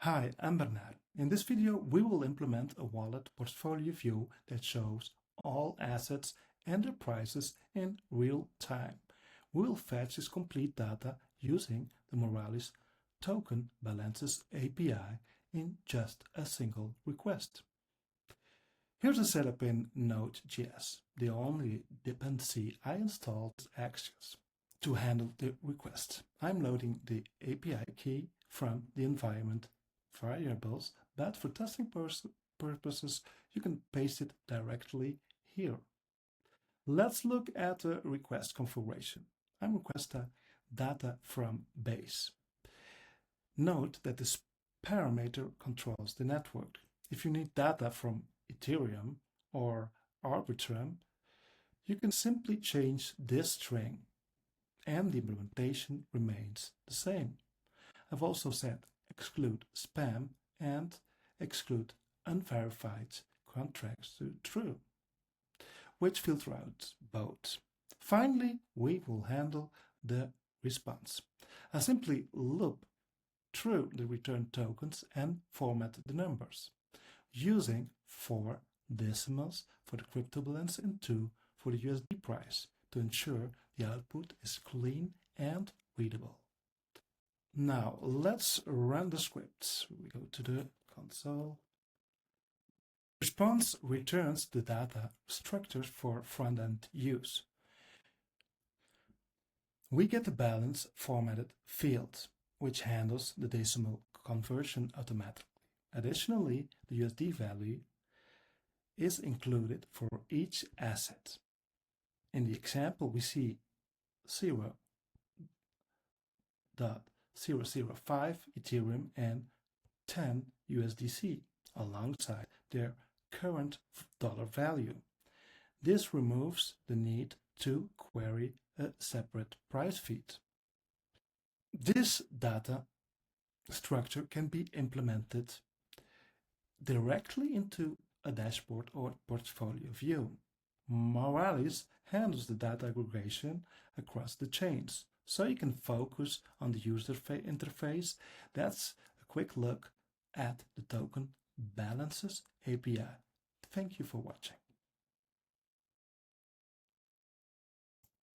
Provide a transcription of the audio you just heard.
Hi, I'm Bernard. In this video, we will implement a wallet portfolio view that shows all assets and their prices in real time. We will fetch this complete data using the Moralis token balances API in just a single request. Here's the setup in Node.js. The only dependency I installed is Axios. To handle the request, I'm loading the API key from the environment variables, but for testing purposes, you can paste it directly here. Let's look at the request configuration. I'm requesting data from Base. Note that this parameter controls the network. If you need data from Ethereum or Arbitrum, you can simply change this string and the implementation remains the same. I've also set exclude spam and exclude unverified contracts to true, which filter out both. Finally, we will handle the response. I simply loop through the return tokens and format the numbers, using 4 decimals for the crypto balance and 2 for the USD price to ensure the output is clean and readable. Now let's run the scripts. We go to the console. Response returns the data structures for front-end use. We get the balance formatted field, which handles the decimal conversion automatically. Additionally, the USD value is included for each asset. In the example, we see 0.005 Ethereum and 10 USDC alongside their current dollar value. This removes the need to query a separate price feed. This data structure can be implemented directly into a dashboard or portfolio view. Moralis handles the data aggregation across the chains, so you can focus on the user interface. That's a quick look at the token balances API. Thank you for watching.